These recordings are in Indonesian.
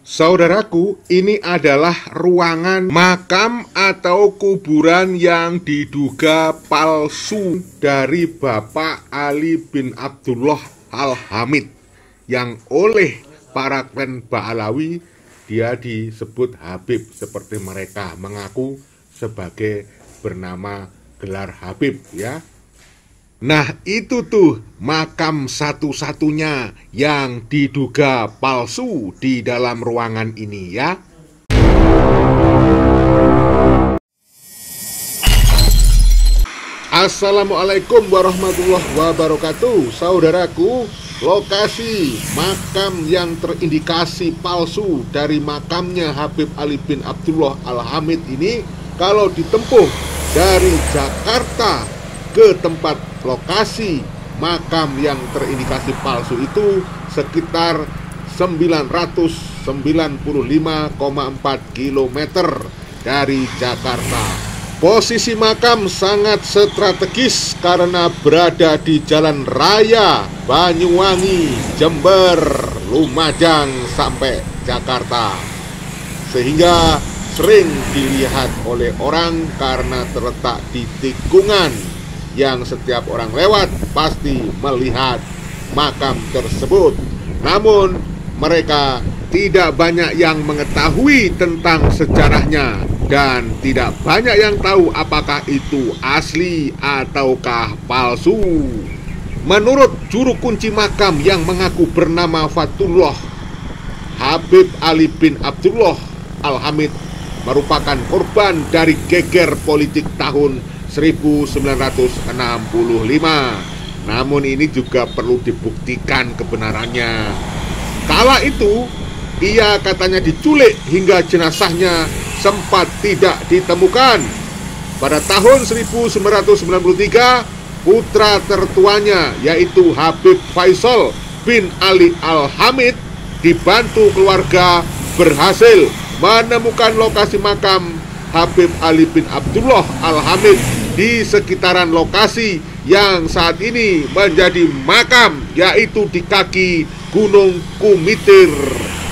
Saudaraku, ini adalah ruangan makam atau kuburan yang diduga palsu dari Bapak Ali bin Abdullah Al-Hamid, yang oleh para klan Ba'alawi dia disebut Habib, seperti mereka mengaku sebagai bernama gelar Habib, ya. Nah, itu tuh makam satu-satunya yang diduga palsu di dalam ruangan ini, ya. Assalamualaikum warahmatullahi wabarakatuh. Saudaraku, lokasi makam yang terindikasi palsu dari makamnya Habib Ali bin Abdullah Al-Hamid ini, kalau ditempuh dari Jakarta ke tempat lokasi makam yang terindikasi palsu itu sekitar 995,4 km dari Jakarta. Posisi makam sangat strategis karena berada di Jalan Raya Banyuwangi, Jember, Lumajang sampai Jakarta, sehingga sering dilihat oleh orang karena terletak di tikungan yang setiap orang lewat pasti melihat makam tersebut. Namun mereka tidak banyak yang mengetahui tentang sejarahnya dan tidak banyak yang tahu apakah itu asli ataukah palsu. Menurut juru kunci makam yang mengaku bernama Fatullah, Habib Ali bin Abdullah Al-Hamid merupakan korban dari geger politik tahun 1965. Namun ini juga perlu dibuktikan kebenarannya. Kala itu ia katanya diculik hingga jenazahnya sempat tidak ditemukan. Pada tahun 1993, putra tertuanya yaitu Habib Faisal bin Ali Al-Hamid dibantu keluarga berhasil menemukan lokasi makam Habib Ali bin Abdullah Al-Hamid di sekitaran lokasi yang saat ini menjadi makam, yaitu di kaki Gunung Kumitir.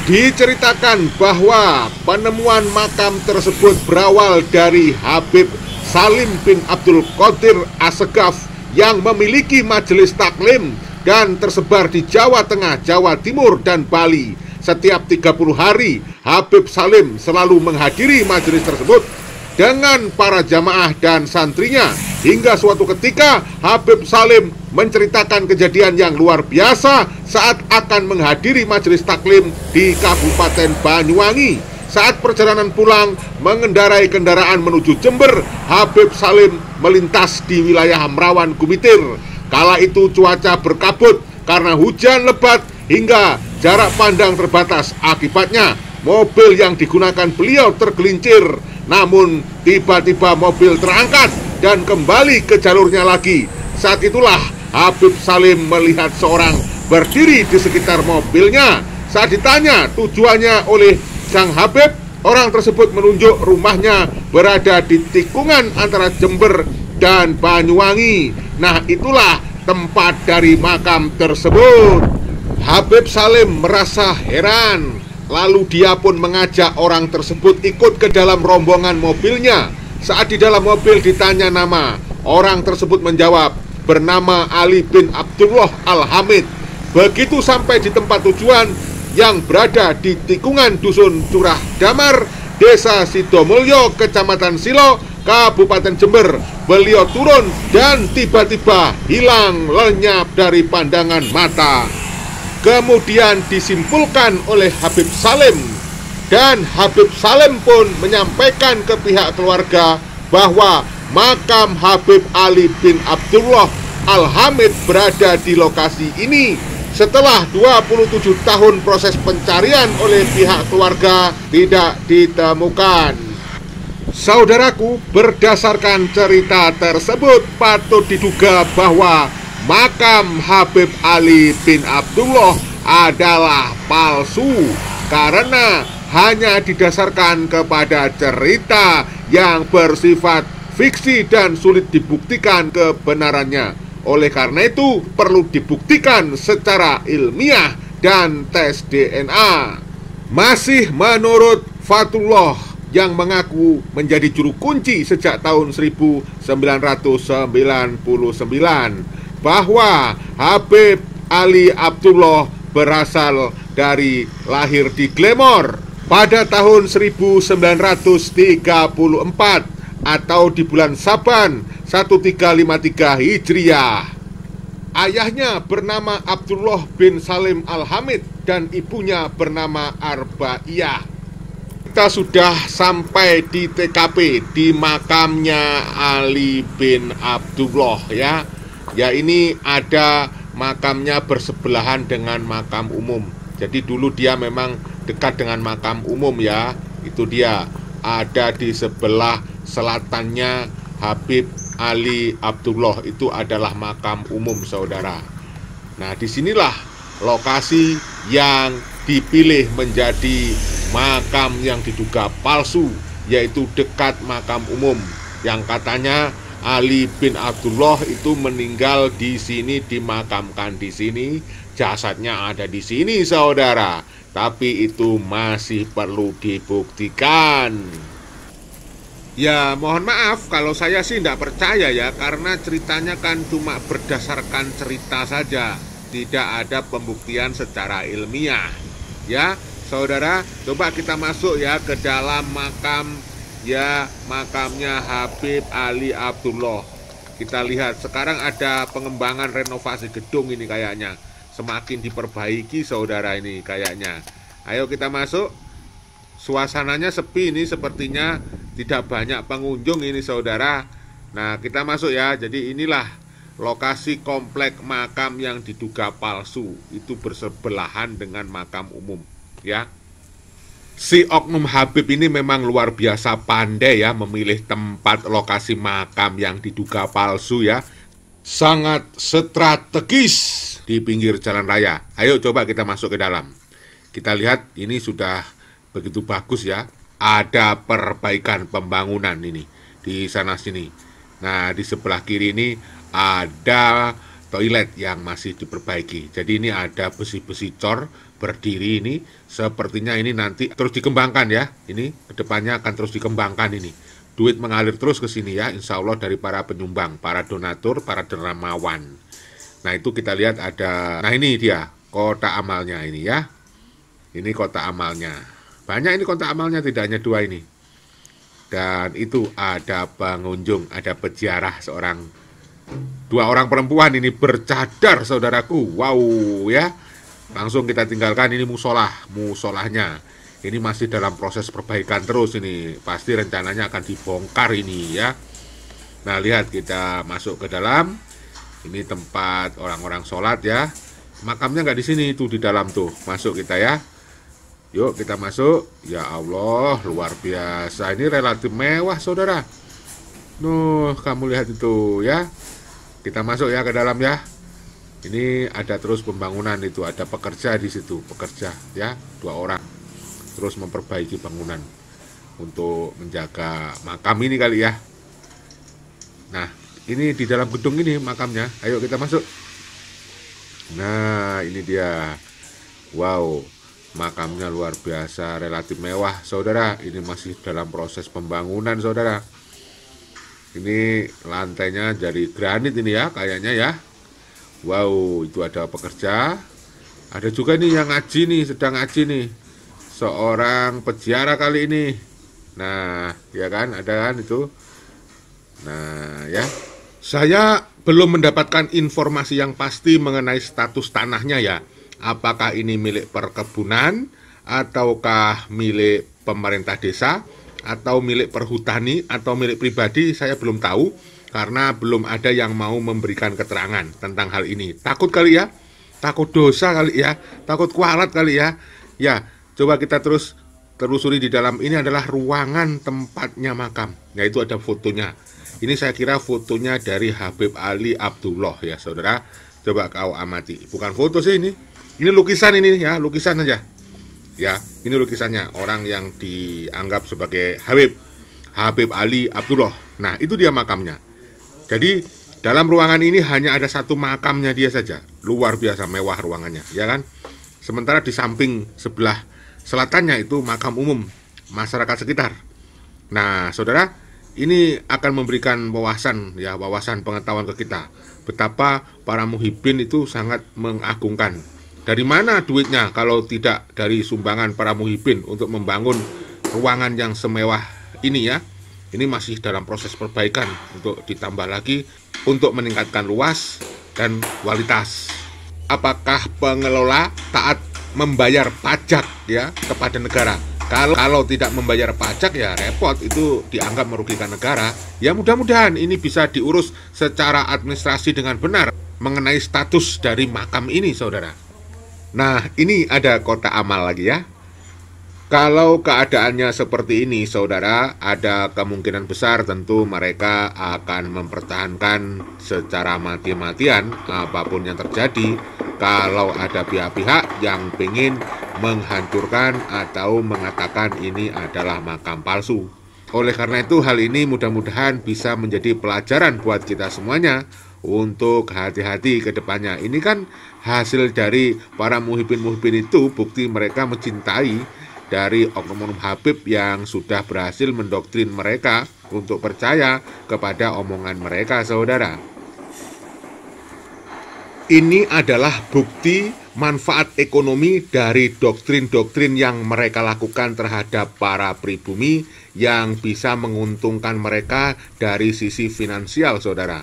Diceritakan bahwa penemuan makam tersebut berawal dari Habib Salim bin Abdul Qadir Assegaf yang memiliki majelis taklim dan tersebar di Jawa Tengah, Jawa Timur, dan Bali. Setiap 30 hari, Habib Salim selalu menghadiri majelis tersebut dengan para jamaah dan santrinya. Hingga suatu ketika, Habib Salim menceritakan kejadian yang luar biasa saat akan menghadiri majelis taklim di Kabupaten Banyuwangi. Saat perjalanan pulang mengendarai kendaraan menuju Jember, Habib Salim melintas di wilayah Merawan Kumitir. Kala itu cuaca berkabut karena hujan lebat hingga jarak pandang terbatas. Akibatnya mobil yang digunakan beliau tergelincir. Namun tiba-tiba mobil terangkat dan kembali ke jalurnya lagi. Saat itulah Habib Salim melihat seorang berdiri di sekitar mobilnya. Saat ditanya tujuannya oleh sang Habib, orang tersebut menunjuk rumahnya berada di tikungan antara Jember dan Banyuwangi. Nah, itulah tempat dari makam tersebut. Habib Salim merasa heran. Lalu dia pun mengajak orang tersebut ikut ke dalam rombongan mobilnya. Saat di dalam mobil ditanya nama, orang tersebut menjawab bernama Ali bin Abdullah Al-Hamid. Begitu sampai di tempat tujuan yang berada di tikungan Dusun Curah Damar, Desa Sidomulyo, Kecamatan Silo, Kabupaten Jember, beliau turun dan tiba-tiba hilang lenyap dari pandangan mata. Kemudian disimpulkan oleh Habib Salim, dan Habib Salim pun menyampaikan ke pihak keluarga bahwa makam Habib Ali bin Abdullah Al-Hamid berada di lokasi ini. Setelah 27 tahun proses pencarian oleh pihak keluarga tidak ditemukan. Saudaraku, berdasarkan cerita tersebut patut diduga bahwa makam Habib Ali bin Abdullah adalah palsu karena hanya didasarkan kepada cerita yang bersifat fiksi dan sulit dibuktikan kebenarannya. Oleh karena itu, perlu dibuktikan secara ilmiah dan tes DNA. Masih menurut Fatullah yang mengaku menjadi juru kunci sejak tahun 1999 bahwa Habib Ali Abdullah berasal dari lahir di Glamor pada tahun 1934 atau di bulan Saban 1353 Hijriah. Ayahnya bernama Abdullah bin Salim Al-Hamid dan ibunya bernama Arbaiyah. Kita sudah sampai di TKP, di makamnya Ali bin Abdullah ya. Ya, ini ada makamnya bersebelahan dengan makam umum. Jadi dulu dia memang dekat dengan makam umum ya. Itu dia, ada di sebelah selatannya Habib Ali Abdullah, itu adalah makam umum saudara. Nah, disinilah lokasi yang dipilih menjadi makam yang diduga palsu, yaitu dekat makam umum, yang katanya Ali bin Abdullah itu meninggal di sini, dimakamkan di sini, jasadnya ada di sini saudara. Tapi itu masih perlu dibuktikan. Ya, mohon maaf kalau saya sih tidak percaya ya, karena ceritanya kan cuma berdasarkan cerita saja, tidak ada pembuktian secara ilmiah. Ya, saudara, coba kita masuk ya ke dalam makam ya, makamnya Habib Ali Abdullah. Kita lihat sekarang ada pengembangan renovasi gedung ini kayaknya, semakin diperbaiki saudara ini kayaknya. Ayo kita masuk. Suasananya sepi ini, sepertinya tidak banyak pengunjung ini saudara. Nah, kita masuk ya. Jadi inilah lokasi komplek makam yang diduga palsu, itu bersebelahan dengan makam umum ya. Si oknum Habib ini memang luar biasa pandai ya, memilih tempat lokasi makam yang diduga palsu ya. Sangat strategis di pinggir jalan raya. Ayo coba kita masuk ke dalam. Kita lihat ini sudah begitu bagus ya. Ada perbaikan pembangunan ini di sana sini. Nah, di sebelah kiri ini ada toilet yang masih diperbaiki. Jadi ini ada besi-besi cor berdiri ini. Sepertinya ini nanti terus dikembangkan ya. Ini kedepannya akan terus dikembangkan ini. Duit mengalir terus ke sini ya, insya Allah dari para penyumbang, para donatur, para dermawan. Nah, itu kita lihat ada. Nah, ini dia kotak amalnya ini ya. Ini kotak amalnya. Banyak ini kotak amalnya, tidak hanya dua ini. Dan itu ada pengunjung, ada peziarah dua orang perempuan ini bercadar saudaraku. Wow ya. Langsung kita tinggalkan ini musolahnya. Ini masih dalam proses perbaikan terus ini. Pasti rencananya akan dibongkar ini ya. Nah, lihat kita masuk ke dalam. Ini tempat orang-orang sholat ya. Makamnya nggak di sini, itu di dalam tuh. Masuk kita ya. Yuk kita masuk. Ya Allah, luar biasa. Ini relatif mewah saudara. Nuh, kamu lihat itu ya. Kita masuk ya ke dalam ya. Ini ada terus pembangunan itu, ada pekerja di situ, pekerja ya, 2 orang. Terus memperbaiki bangunan untuk menjaga makam ini kali ya. Nah, ini di dalam gedung ini makamnya. Ayo kita masuk. Nah, ini dia. Wow. Makamnya luar biasa, relatif mewah saudara. Ini masih dalam proses pembangunan saudara. Ini lantainya dari granit ini ya kayaknya ya. Wow, itu ada pekerja. Ada juga nih yang ngaji nih, sedang ngaji nih. Seorang peziarah kali ini. Nah, ya kan, ada kan itu. Nah, ya. Saya belum mendapatkan informasi yang pasti mengenai status tanahnya ya. Apakah ini milik perkebunan, ataukah milik pemerintah desa, atau milik perhutani, atau milik pribadi, saya belum tahu. Karena belum ada yang mau memberikan keterangan tentang hal ini. Takut kali ya, takut dosa kali ya, takut kualat kali ya. Ya, coba kita terus telusuri di dalam. Ini adalah ruangan tempatnya makam. Nah, itu ada fotonya. Ini saya kira fotonya dari Habib Ali Abdullah ya saudara. Coba kau amati. Bukan foto sih ini. Ini lukisan ini ya, lukisan aja. Ya, ini lukisannya orang yang dianggap sebagai Habib Ali Abdullah. Nah, itu dia makamnya. Jadi, dalam ruangan ini hanya ada satu makamnya dia saja. Luar biasa mewah ruangannya, ya kan? Sementara di samping sebelah selatannya itu makam umum masyarakat sekitar. Nah, saudara, ini akan memberikan wawasan pengetahuan ke kita betapa para muhibin itu sangat mengagungkan. Dari mana duitnya kalau tidak dari sumbangan para muhibin untuk membangun ruangan yang semewah ini ya. Ini masih dalam proses perbaikan untuk ditambah lagi untuk meningkatkan luas dan kualitas. Apakah pengelola taat membayar pajak ya kepada negara? Kalau tidak membayar pajak ya repot, itu dianggap merugikan negara. Ya mudah-mudahan ini bisa diurus secara administrasi dengan benar mengenai status dari makam ini, saudara. Nah, ini ada kotak amal lagi ya. Kalau keadaannya seperti ini, saudara, ada kemungkinan besar tentu mereka akan mempertahankan secara mati-matian apapun yang terjadi. Kalau ada pihak-pihak yang ingin menghancurkan atau mengatakan ini adalah makam palsu. Oleh karena itu, hal ini mudah-mudahan bisa menjadi pelajaran buat kita semuanya untuk hati-hati ke depannya. Ini kan hasil dari para muhibin-muhibin itu, bukti mereka mencintai dari oknum-oknum Habib yang sudah berhasil mendoktrin mereka untuk percaya kepada omongan mereka, saudara. Ini adalah bukti manfaat ekonomi dari doktrin-doktrin yang mereka lakukan terhadap para pribumi yang bisa menguntungkan mereka dari sisi finansial, saudara.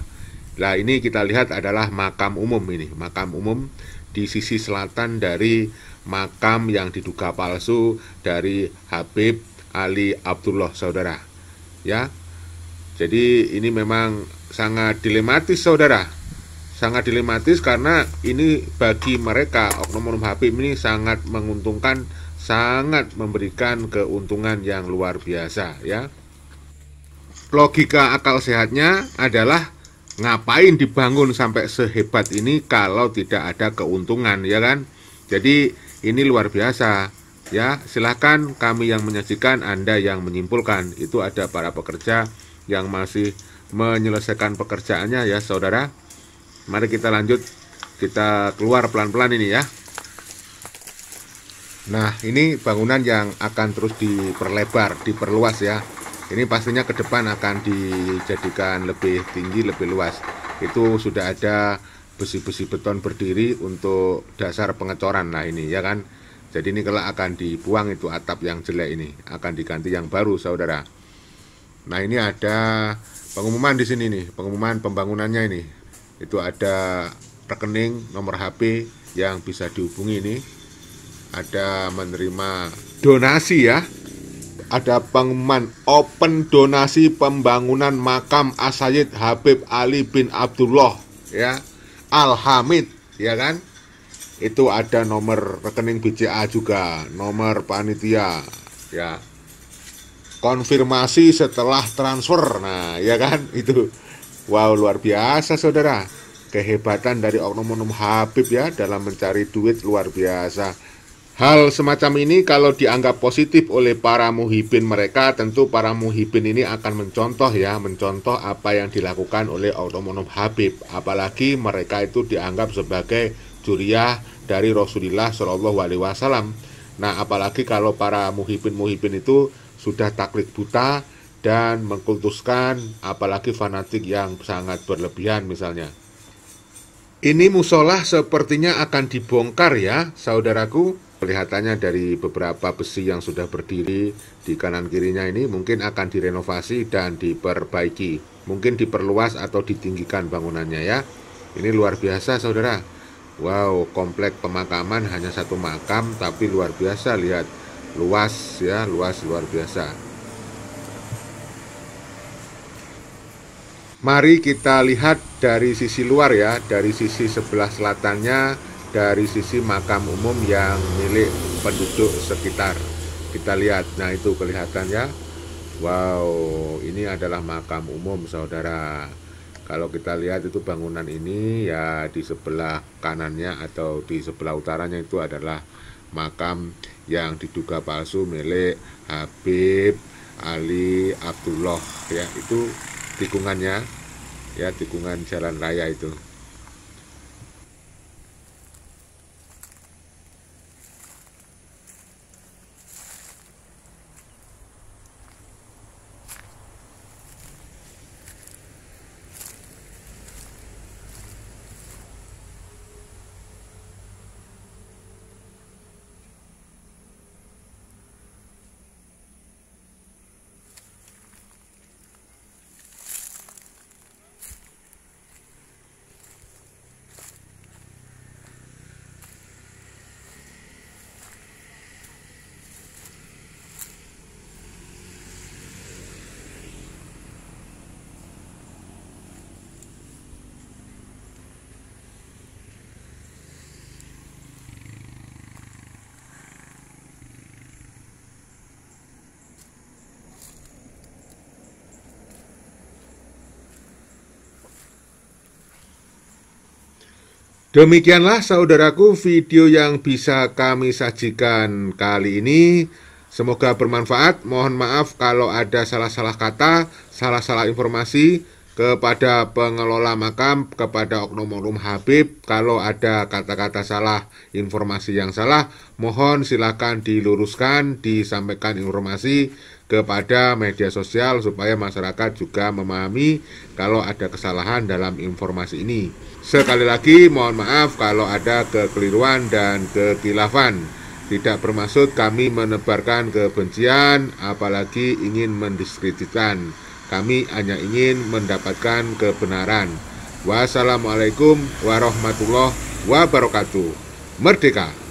Nah, ini kita lihat adalah makam umum ini, makam umum di sisi selatan dari makam yang diduga palsu dari Habib Ali Abdullah, saudara. Ya. Jadi ini memang sangat dilematis, saudara. Sangat dilematis karena ini bagi mereka oknum-oknum Habib ini sangat menguntungkan, sangat memberikan keuntungan yang luar biasa ya. Logika akal sehatnya adalah ngapain dibangun sampai sehebat ini kalau tidak ada keuntungan, ya kan? Jadi ini luar biasa ya. Silahkan kami yang menyajikan, Anda yang menyimpulkan. Itu ada para pekerja yang masih menyelesaikan pekerjaannya ya, saudara. Mari kita lanjut, kita keluar pelan-pelan ini ya. Nah, ini bangunan yang akan terus diperlebar, diperluas ya. Ini pastinya ke depan akan dijadikan lebih tinggi, lebih luas. Itu sudah ada besi-besi beton berdiri untuk dasar pengecoran. Nah ini ya kan. Jadi ini kalau akan dibuang itu atap yang jelek ini, akan diganti yang baru, saudara. Nah ini ada pengumuman di sini nih, pengumuman pembangunannya ini. Itu ada rekening nomor HP yang bisa dihubungi ini. Ada menerima donasi ya. Ada pengumuman open donasi pembangunan makam As-Sayyid Habib Ali bin Abdullah ya, Al-Hamid ya kan. Itu ada nomor rekening BCA juga, nomor panitia ya. Konfirmasi setelah transfer. Nah, ya kan itu. Wow, luar biasa saudara. Kehebatan dari oknum-oknum Habib ya dalam mencari duit luar biasa. Hal semacam ini kalau dianggap positif oleh para muhibin mereka, tentu para muhibin ini akan mencontoh apa yang dilakukan oleh oknum-oknum Habib. Apalagi mereka itu dianggap sebagai juriyah dari Rasulullah Shallallahu Alaihi Wasallam. Nah, apalagi kalau para muhibin itu sudah taklid buta dan mengkultuskan, apalagi fanatik yang sangat berlebihan misalnya. Ini musola sepertinya akan dibongkar ya, saudaraku. Kelihatannya dari beberapa besi yang sudah berdiri di kanan kirinya ini mungkin akan direnovasi dan diperbaiki. Mungkin diperluas atau ditinggikan bangunannya ya. Ini luar biasa saudara. Wow, komplek pemakaman hanya satu makam tapi luar biasa, lihat. Luas ya, luas luar biasa. Mari kita lihat dari sisi luar ya, dari sisi sebelah selatannya, dari sisi makam umum yang milik penduduk sekitar. Kita lihat, nah itu kelihatan ya. Wow, ini adalah makam umum saudara. Kalau kita lihat itu bangunan ini ya, di sebelah kanannya atau di sebelah utaranya itu adalah makam yang diduga palsu milik Habib Ali Abdullah ya. Itu tikungannya ya, tikungan jalan raya itu. Demikianlah saudaraku video yang bisa kami sajikan kali ini. Semoga bermanfaat. Mohon maaf kalau ada salah-salah kata, salah-salah informasi kepada pengelola makam, kepada oknum-oknum Habib. Kalau ada kata-kata salah, informasi yang salah, mohon silakan diluruskan, disampaikan informasi kepada media sosial supaya masyarakat juga memahami kalau ada kesalahan dalam informasi ini. Sekali lagi mohon maaf kalau ada kekeliruan dan kekhilafan. Tidak bermaksud kami menebarkan kebencian, apalagi ingin mendiskreditkan. Kami hanya ingin mendapatkan kebenaran. Wassalamualaikum warahmatullahi wabarakatuh. Merdeka!